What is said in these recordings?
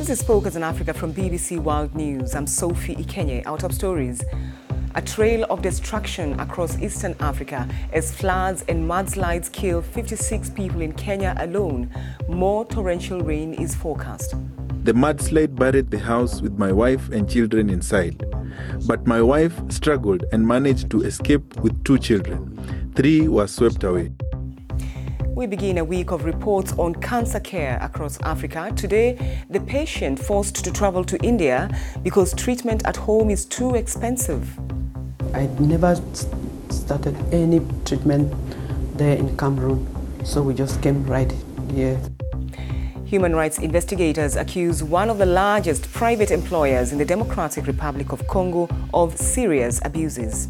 This is Focus on Africa from BBC World News. I'm Sophie Ikenye. Our top stories. A trail of destruction across Eastern Africa as floods and mudslides kill 56 people in Kenya alone. More torrential rain is forecast. The mudslide buried the house with my wife and children inside. But my wife struggled and managed to escape with 2 children. 3 were swept away. We begin a week of reports on cancer care across Africa. Today, the patient forced to travel to India because treatment at home is too expensive. I never started any treatment there in Cameroon, so we just came right here. Human rights investigators accuse one of the largest private employers in the Democratic Republic of Congo of serious abuses.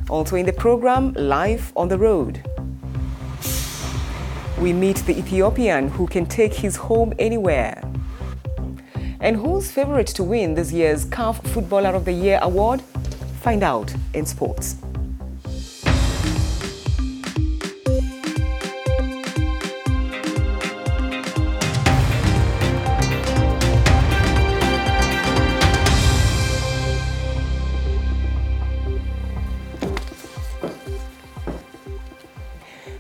Also in the program, Life on the Road. We meet the Ethiopian who can take his home anywhere. And who's favorite to win this year's CAF Footballer of the Year award? Find out in sports.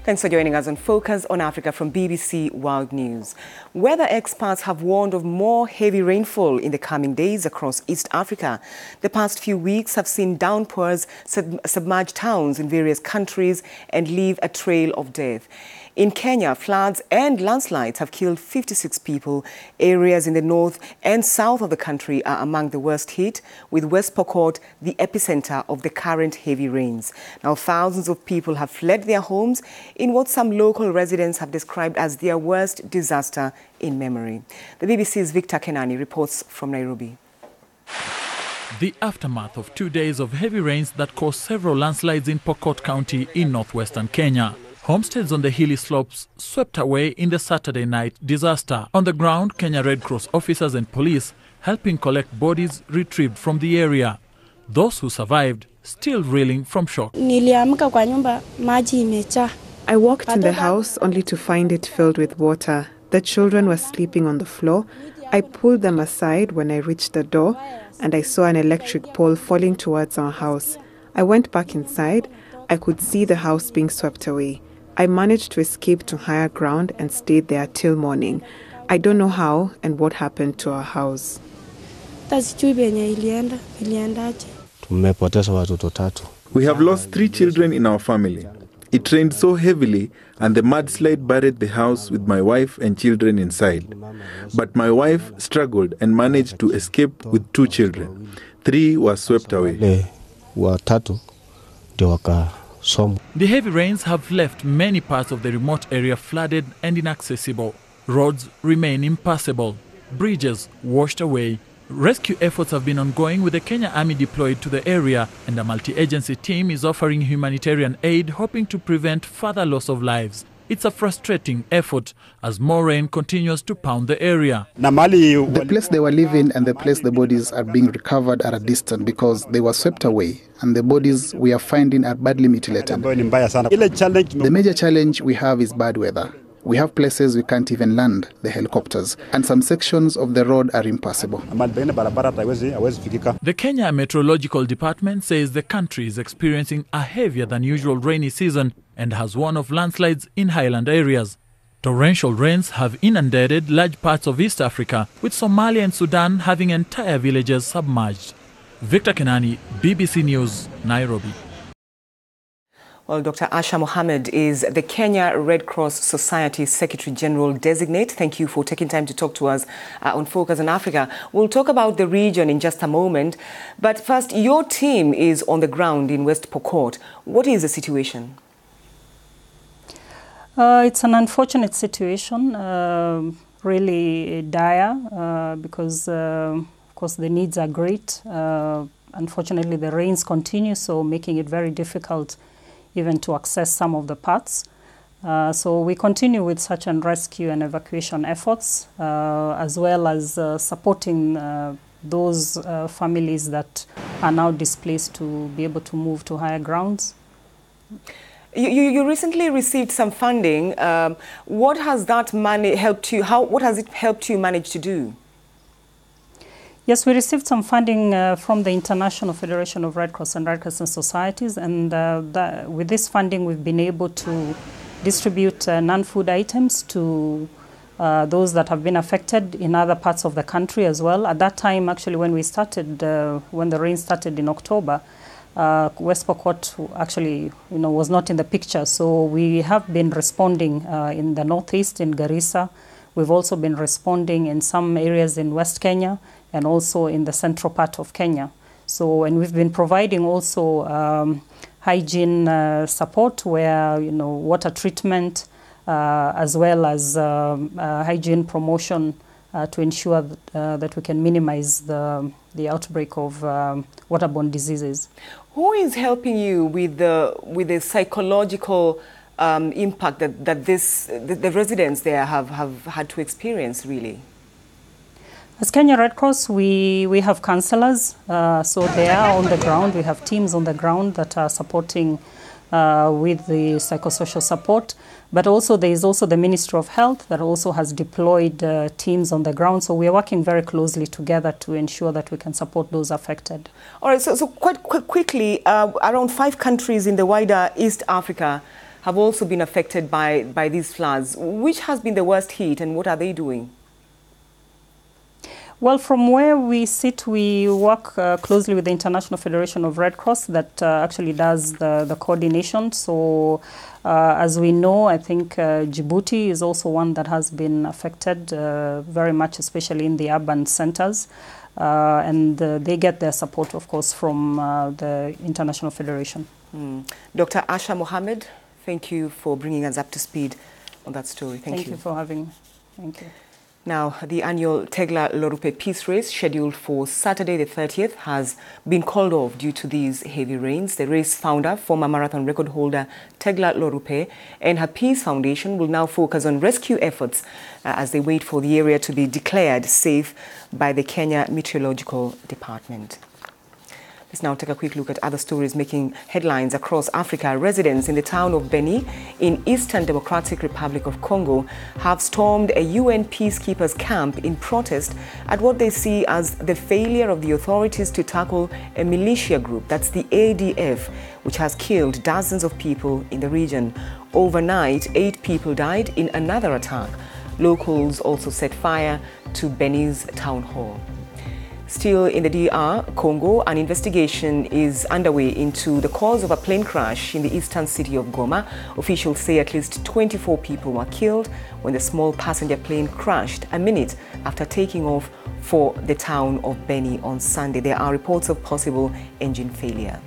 Thanks for joining us on Focus on Africa from BBC World News. Weather experts have warned of more heavy rainfall in the coming days across East Africa. The past few weeks have seen downpours submerge towns in various countries and leave a trail of death. In Kenya, floods and landslides have killed 56 people. Areas in the north and south of the country are among the worst hit, with West Pokot the epicenter of the current heavy rains. Now, thousands of people have fled their homes in what some local residents have described as their worst disaster in memory. The BBC's Victor Kenani reports from Nairobi. The aftermath of 2 days of heavy rains that caused several landslides in Pokot County in northwestern Kenya. Homesteads on the hilly slopes swept away in the Saturday night disaster. On the ground, Kenya Red Cross officers and police helping collect bodies retrieved from the area. Those who survived still reeling from shock. I walked in the house only to find it filled with water. The children were sleeping on the floor. I pulled them aside when I reached the door and I saw an electric pole falling towards our house. I went back inside. I could see the house being swept away. I managed to escape to higher ground and stayed there till morning. I don't know how and what happened to our house. We have lost 3 children in our family. It rained so heavily and the mudslide buried the house with my wife and children inside. But my wife struggled and managed to escape with 2 children. 3 were swept away. The heavy rains have left many parts of the remote area flooded and inaccessible. Roads remain impassable. Bridges washed away. Rescue efforts have been ongoing with the Kenya Army deployed to the area, and a multi-agency team is offering humanitarian aid, hoping to prevent further loss of lives. It's a frustrating effort as more rain continues to pound the area. The place they were living and the place the bodies are being recovered are a distance because they were swept away and the bodies we are finding are badly mutilated. The major challenge we have is bad weather. We have places we can't even land the helicopters, and some sections of the road are impassable. The Kenya Meteorological Department says the country is experiencing a heavier than usual rainy season and has warned of landslides in highland areas. Torrential rains have inundated large parts of East Africa, with Somalia and Sudan having entire villages submerged. Victor Kenani, BBC News, Nairobi. Well, Dr. Asha Mohammed is the Kenya Red Cross Society Secretary General Designate. Thank you for taking time to talk to us on Focus on Africa. We'll talk about the region in just a moment. But first, your team is on the ground in West Pokot. What is the situation? It's an unfortunate situation, really dire, because, of course, the needs are great. Unfortunately, the rains continue, so making it very difficult even to access some of the parts. So we continue with search and rescue and evacuation efforts, as well as supporting those families that are now displaced to be able to move to higher grounds. You recently received some funding. What has that money helped you? What has it helped you manage to do? Yes, we received some funding from the International Federation of Red Cross and Red Crescent Societies, and with this funding we've been able to distribute non-food items to those that have been affected in other parts of the country as well. At that time, actually, when we started, when the rain started in October, West Pokot actually, was not in the picture. So we have been responding in the northeast, in Garissa. We've also been responding in some areas in West Kenya and also in the central part of Kenya. So, and we've been providing also hygiene support where, water treatment as well as hygiene promotion to ensure that we can minimize the outbreak of waterborne diseases. Who is helping you with the psychological impact that the residents there have had to experience, really? As Kenya Red Cross, we have counsellors, so they are on the ground. We have teams on the ground that are supporting with the psychosocial support. But also there is also the Ministry of Health that also has deployed teams on the ground. So we are working very closely together to ensure that we can support those affected. All right, so quite quickly, around 5 countries in the wider East Africa have also been affected by these floods. Which has been the worst hit and what are they doing? Well, from where we sit, we work closely with the International Federation of Red Cross that actually does the coordination. So as we know, I think Djibouti is also one that has been affected very much, especially in the urban centers. And they get their support, of course, from the International Federation. Dr. Asha Mohammed, thank you for bringing us up to speed on that story. Thank you for having me. Thank you. Now, the annual Tegla Lorupe Peace Race, scheduled for Saturday the 30th, has been called off due to these heavy rains. The race founder, former marathon record holder Tegla Lorupe, and her Peace Foundation will now focus on rescue efforts as they wait for the area to be declared safe by the Kenya Meteorological Department. Let's now take a quick look at other stories making headlines across Africa. Residents in the town of Beni in Eastern Democratic Republic of Congo have stormed a UN peacekeepers camp in protest at what they see as the failure of the authorities to tackle a militia group, that's the ADF, which has killed dozens of people in the region. Overnight, 8 people died in another attack. Locals also set fire to Beni's town hall. Still in the DR Congo, an investigation is underway into the cause of a plane crash in the eastern city of Goma. Officials say at least 24 people were killed when the small passenger plane crashed a minute after taking off for the town of Beni on Sunday. There are reports of possible engine failure.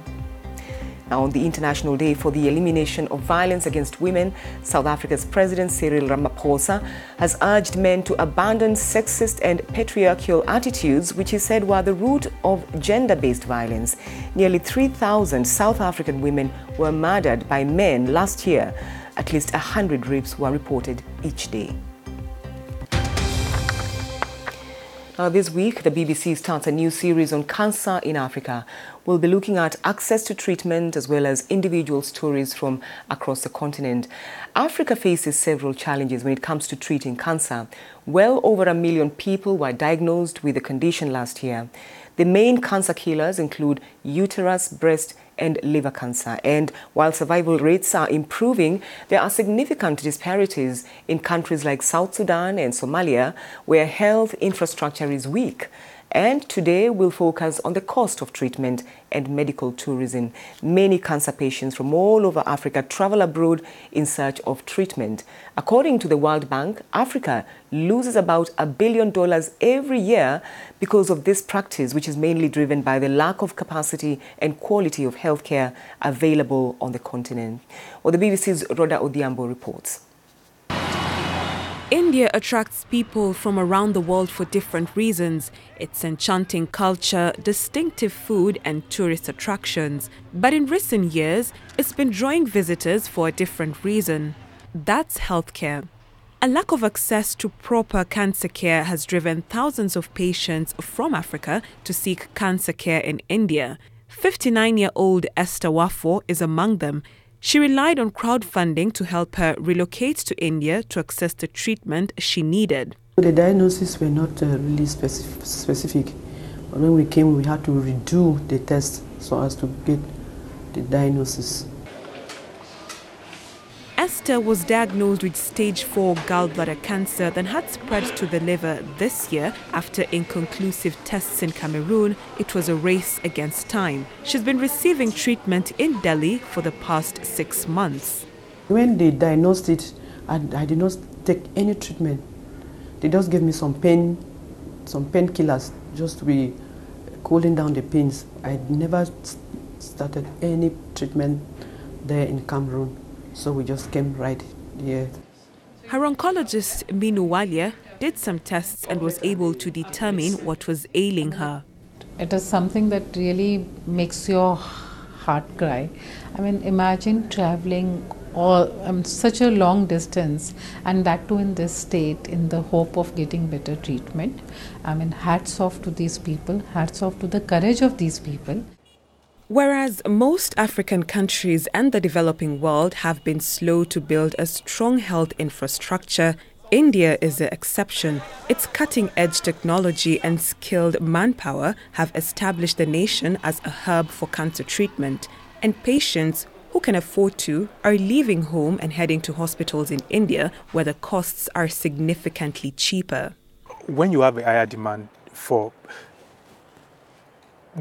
Now, on the International Day for the Elimination of Violence Against Women, South Africa's President Cyril Ramaphosa has urged men to abandon sexist and patriarchal attitudes, which he said were the root of gender-based violence. Nearly 3,000 South African women were murdered by men last year. At least 100 rapes were reported each day. This week, the BBC starts a new series on cancer in Africa. We'll be looking at access to treatment as well as individual stories from across the continent. Africa faces several challenges when it comes to treating cancer. Well over 1 million people were diagnosed with the condition last year. The main cancer killers include uterus, breast, and liver cancer. And while survival rates are improving, there are significant disparities in countries like South Sudan and Somalia, where health infrastructure is weak. And today we'll focus on the cost of treatment and medical tourism. Many cancer patients from all over Africa travel abroad in search of treatment. According to the World Bank, Africa loses about $1 billion every year because of this practice, which is mainly driven by the lack of capacity and quality of healthcare available on the continent. Well, the BBC's Rhoda Odhiambo reports. India attracts people from around the world for different reasons. Its enchanting culture, distinctive food and tourist attractions. But in recent years, it's been drawing visitors for a different reason. That's healthcare. A lack of access to proper cancer care has driven thousands of patients from Africa to seek cancer care in India. 59-year-old Esther Wafo is among them. She relied on crowdfunding to help her relocate to India to access the treatment she needed. The diagnoses were not really specific, When we came, we had to redo the test so as to get the diagnosis. Esther was diagnosed with stage 4 gallbladder cancer that had spread to the liver this year. After inconclusive tests in Cameroon, it was a race against time. She's been receiving treatment in Delhi for the past 6 months. When they diagnosed it, I did not take any treatment. They just gave me some painkillers just to be cooling down the pains. I never started any treatment there in Cameroon. So we just came right here. Her oncologist, Minu Walia, did some tests and was able to determine what was ailing her. It is something that really makes your heart cry. I mean, imagine traveling such a long distance, and that too in this state, in the hope of getting better treatment. I mean, hats off to these people, hats off to the courage of these people. Whereas most African countries and the developing world have been slow to build a strong health infrastructure, India is the exception. Its cutting-edge technology and skilled manpower have established the nation as a hub for cancer treatment, and patients who can afford to are leaving home and heading to hospitals in India where the costs are significantly cheaper. When you have a higher demand for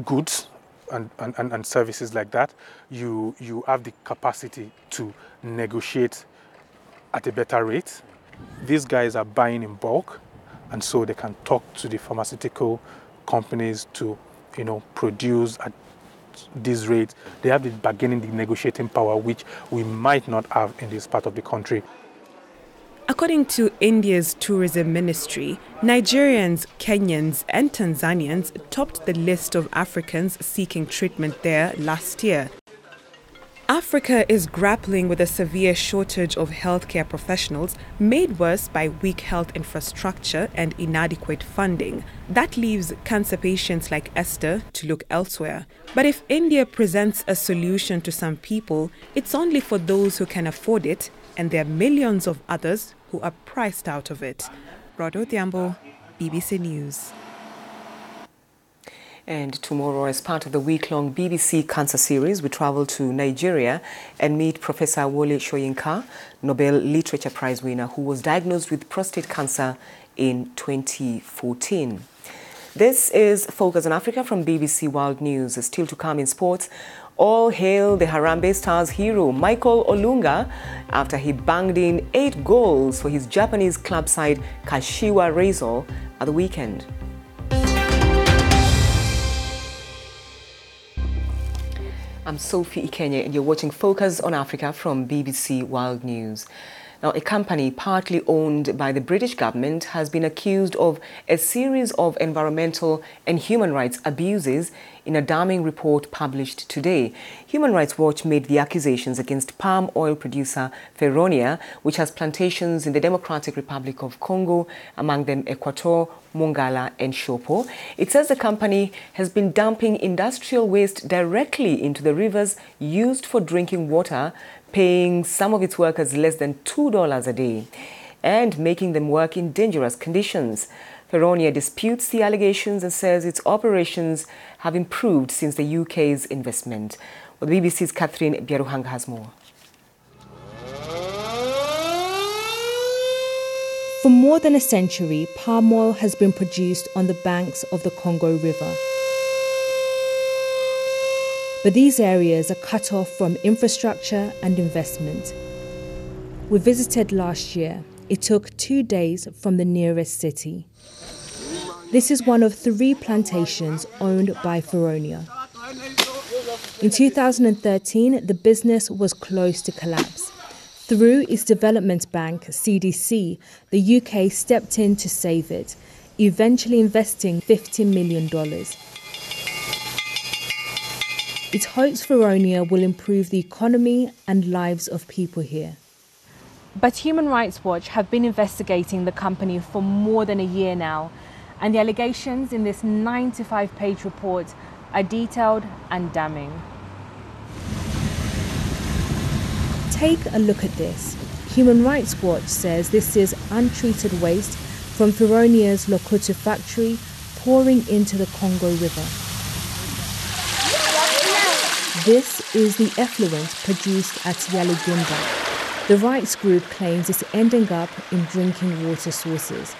goods and services like that, you have the capacity to negotiate at a better rate. These guys are buying in bulk, and so they can talk to the pharmaceutical companies to, produce at this rate. They have the bargaining, the negotiating power, which we might not have in this part of the country. According to India's tourism ministry, Nigerians, Kenyans and Tanzanians topped the list of Africans seeking treatment there last year. Africa is grappling with a severe shortage of healthcare professionals, made worse by weak health infrastructure and inadequate funding. That leaves cancer patients like Esther to look elsewhere. But if India presents a solution to some people, it's only for those who can afford it, and there are millions of others who are priced out of it. Rodo Diambo, BBC News. And tomorrow, as part of the week-long BBC Cancer series, we travel to Nigeria and meet Professor Wole Soyinka, Nobel Literature Prize winner, who was diagnosed with prostate cancer in 2014. This is Focus on Africa from BBC World News. Still to come in sports, all hail the Harambee Stars hero Michael Olunga after he banged in 8 goals for his Japanese club side Kashiwa Reysol at the weekend. I'm Sophie Ikenye and you're watching Focus on Africa from BBC World News. Now, a company partly owned by the British government has been accused of a series of environmental and human rights abuses in a damning report published today. Human Rights Watch made the accusations against palm oil producer Feronia, which has plantations in the Democratic Republic of Congo, among them Equator, Mongala and Shopo. It says the company has been dumping industrial waste directly into the rivers used for drinking water, paying some of its workers less than $2 a day and making them work in dangerous conditions. Feronia disputes the allegations and says its operations have improved since the UK's investment. Well, the BBC's Catherine Biaruhanga has more. For more than a century, palm oil has been produced on the banks of the Congo River. But these areas are cut off from infrastructure and investment. We visited last year. It took 2 days from the nearest city. This is one of 3 plantations owned by Feronia. In 2013, the business was close to collapse. Through its development bank, CDC, the UK stepped in to save it, eventually investing $50 million. It hopes Feronia will improve the economy and lives of people here. But Human Rights Watch have been investigating the company for more than a year now, and the allegations in this 95-page report are detailed and damning. Take a look at this. Human Rights Watch says this is untreated waste from Feronia's Lokoto factory pouring into the Congo River. This is the effluent produced at Yaligunda. The rights group claims it's ending up in drinking water sources.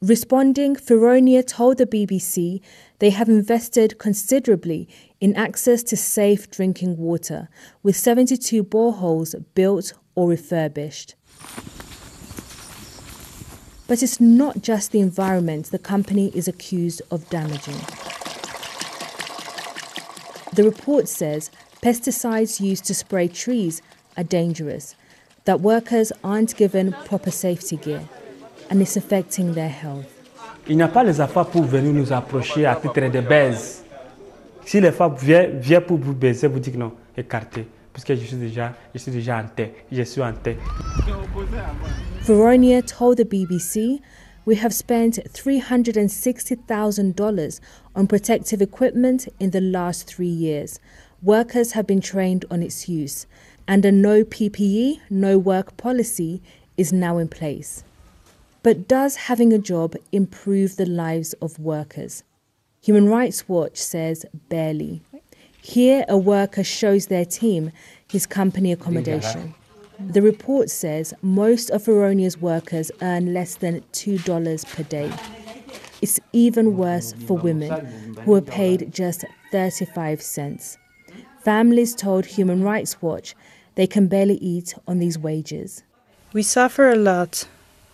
Responding, Feronia told the BBC they have invested considerably in access to safe drinking water, with 72 boreholes built or refurbished. But it's not just the environment the company is accused of damaging. The report says pesticides used to spray trees are dangerous, that workers aren't given proper safety gear, and it's affecting their health. Il n'y a pas les affaires pour venir nous approcher à titre de baise. Si les femmes viennent pour vous baiser, vous dites non, écartez, puisque je suis déjà en terre, je suis en terre. Feronia told the BBC, "We have spent $360,000 on protective equipment in the last 3 years. Workers have been trained on its use, and a no PPE, no work policy is now in place." But does having a job improve the lives of workers? Human Rights Watch says barely. Here, a worker shows their team his company accommodation. The report says most of Feronia's workers earn less than $2 per day. It's even worse for women, who are paid just 35 cents. Families told Human Rights Watch they can barely eat on these wages. We suffer a lot.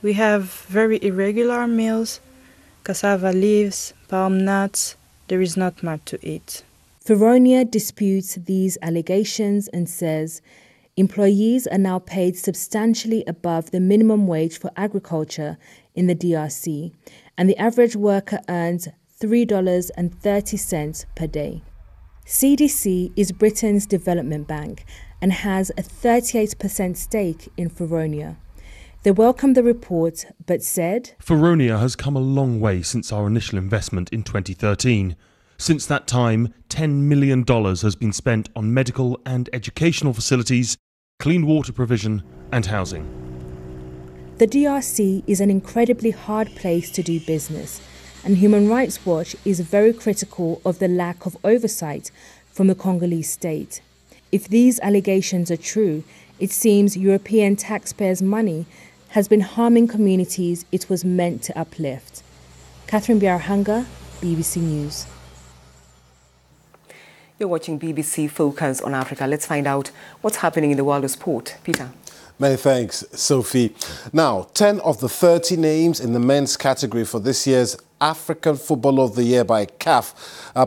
We have very irregular meals, cassava leaves, palm nuts. There is not much to eat. Feronia disputes these allegations and says employees are now paid substantially above the minimum wage for agriculture in the DRC, and the average worker earns $3.30 per day. CDC is Britain's development bank and has a 38% stake in Feronia. They welcomed the report but said, Feronia has come a long way since our initial investment in 2013. Since that time, $10 million has been spent on medical and educational facilities, clean water provision and housing. The DRC is an incredibly hard place to do business, and Human Rights Watch is very critical of the lack of oversight from the Congolese state. If these allegations are true, it seems European taxpayers' money has been harming communities it was meant to uplift. Catherine Biarhanga, BBC News. You're watching BBC Focus on Africa. Let's find out what's happening in the world of sport. Peter. Many thanks, Sophie. Now, 10 of the 30 names in the men's category for this year's African Footballer of the Year by CAF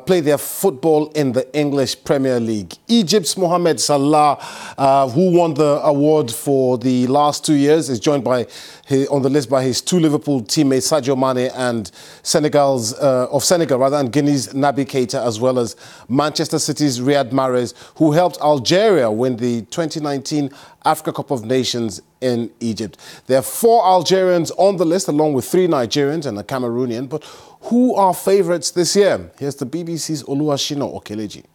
play their football in the English Premier League. Egypt's Mohamed Salah, who won the award for the last 2 years, is joined on the list by his two Liverpool teammates, Sadio Mane and Senegal, and Guinea's Naby Keita, as well as Manchester City's Riyad Mahrez, who helped Algeria win the 2019 Africa Cup of Nations in Egypt. There are 4 Algerians on the list, along with 3 Nigerians and a Cameroonian. But who are favourites this year? Here's the BBC's Oluwashino Okeleji.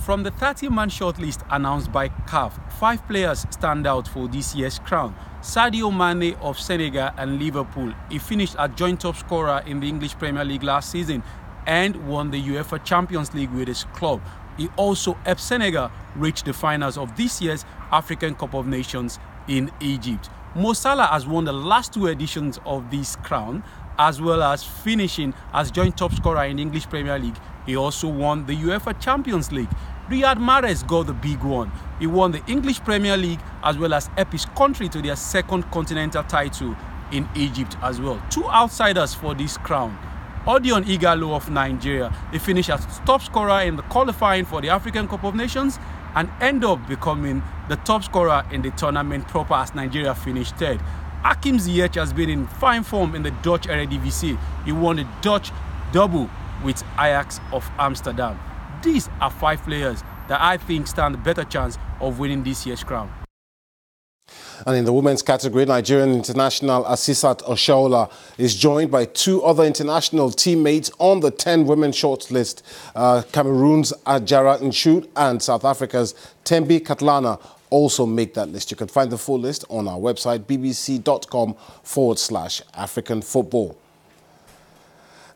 From the 30-man shortlist announced by CAF, 5 players stand out for this year's crown. Sadio Mane of Senegal and Liverpool. He finished as joint top scorer in the English Premier League last season and won the UEFA Champions League with his club. He also helped Senegal reach the finals of this year's African Cup of Nations in Egypt. Mo Salah has won the last 2 editions of this crown, as well as finishing as joint top scorer in the English Premier League. He also won the UEFA Champions League. Riyad Mahrez got the big one. He won the English Premier League as well as helped his country to their 2nd continental title in Egypt as well. 2 outsiders for this crown. Odion Igalo of Nigeria, he finished as top scorer in the qualifying for the African Cup of Nations and ended up becoming the top scorer in the tournament proper as Nigeria finished 3rd. Hakim Ziyech has been in fine form in the Dutch Eredivisie. He won the Dutch double with Ajax of Amsterdam. These are 5 players that I think stand a better chance of winning this year's crown. And in the women's category, Nigerian international Asisat Oshoala is joined by 2 other international teammates on the 10 women shortlist. Cameroon's Ajara Nchut and South Africa's Tembi Katlana also make that list. You can find the full list on our website, bbc.com/African football.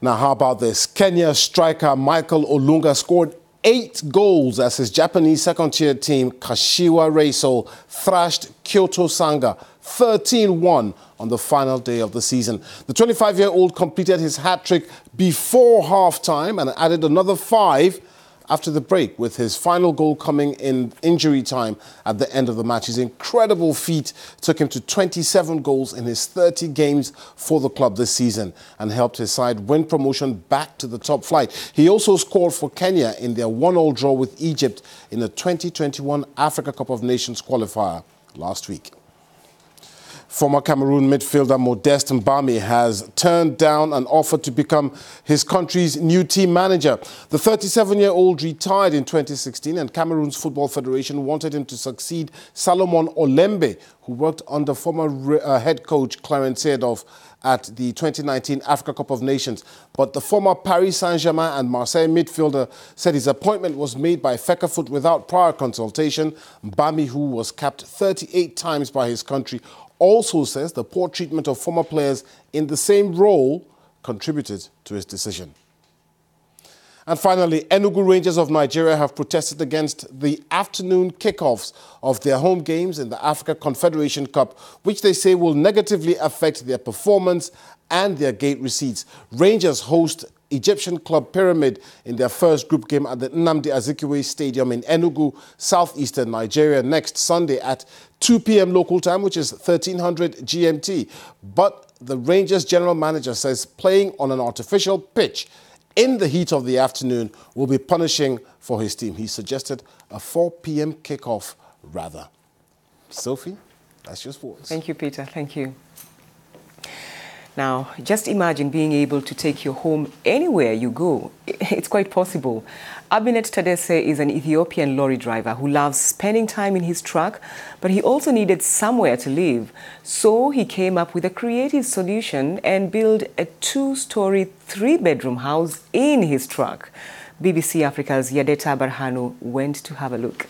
Now, how about this? Kenya striker Michael Olunga scored 8 goals as his Japanese second-tier team, Kashiwa Reysol, thrashed Kyoto Sanga 13-1 on the final day of the season. The 25-year-old completed his hat-trick before half-time and added another 5 after the break, with his final goal coming in injury time at the end of the match. His incredible feat took him to 27 goals in his 30 games for the club this season and helped his side win promotion back to the top flight. He also scored for Kenya in their 1-1 draw with Egypt in the 2021 Africa Cup of Nations qualifier last week. Former Cameroon midfielder Modeste Mbami has turned down an offer to become his country's new team manager. The 37-year-old retired in 2016, and Cameroon's Football Federation wanted him to succeed Salomon Olembe, who worked under former head coach Clarence Seedorf at the 2019 Africa Cup of Nations. But the former Paris Saint-Germain and Marseille midfielder said his appointment was made by Fecafoot without prior consultation. Mbami, who was capped 38 times by his country, also says the poor treatment of former players in the same role contributed to his decision. And finally, Enugu Rangers of Nigeria have protested against the afternoon kickoffs of their home games in the Africa Confederation Cup, which they say will negatively affect their performance and their gate receipts. Rangers host Egyptian club Pyramid in their first group game at the Nnamdi Azikiwe Stadium in Enugu, southeastern Nigeria, next Sunday at 2 p.m. local time, which is 1300 GMT. But the Rangers general manager says playing on an artificial pitch in the heat of the afternoon will be punishing for his team. He suggested a 4 p.m. kickoff rather. Sophie, that's your sports. Thank you, Peter. Thank you. Now, just imagine being able to take your home anywhere you go. It's quite possible. Abinet Tadesse is an Ethiopian lorry driver who loves spending time in his truck, but he also needed somewhere to live. So he came up with a creative solution and built a 2-story, 3-bedroom house in his truck. BBC Africa's Yadeta Barhanu went to have a look.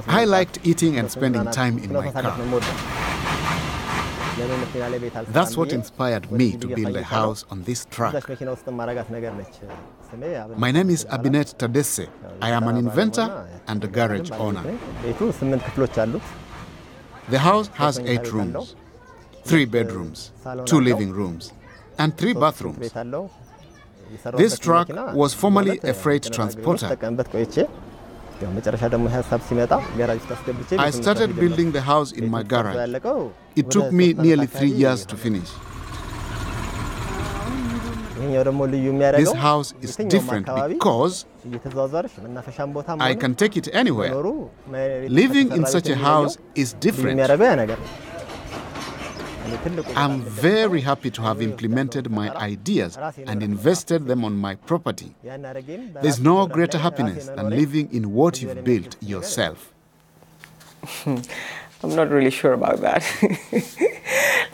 I liked eating and spending time in my car. That's what inspired me to build a house on this truck. My name is Abinet Tadesse. I am an inventor and a garage owner. The house has 8 rooms, 3 bedrooms, 2 living rooms, and 3 bathrooms. This truck was formerly a freight transporter. I started building the house in my garage. It took me nearly 3 years to finish. This house is different because I can take it anywhere. Living in such a house is different. I'm very happy to have implemented my ideas and invested them on my property. There's no greater happiness than living in what you've built yourself. I'm not really sure about that.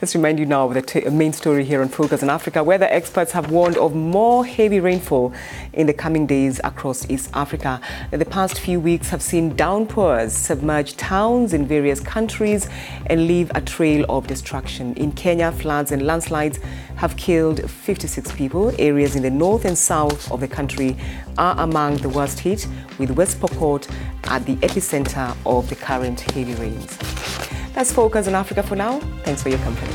Let's remind you now of the main story here on Focus on Africa. Weather experts have warned of more heavy rainfall in the coming days across East Africa. The past few weeks have seen downpours submerge towns in various countries and leave a trail of destruction. In Kenya, floods and landslides have killed 56 people. Areas in the north and south of the country are among the worst hit, with West Pokot at the epicenter of the current heavy rains. That's Focus on Africa for now. Thanks for your company.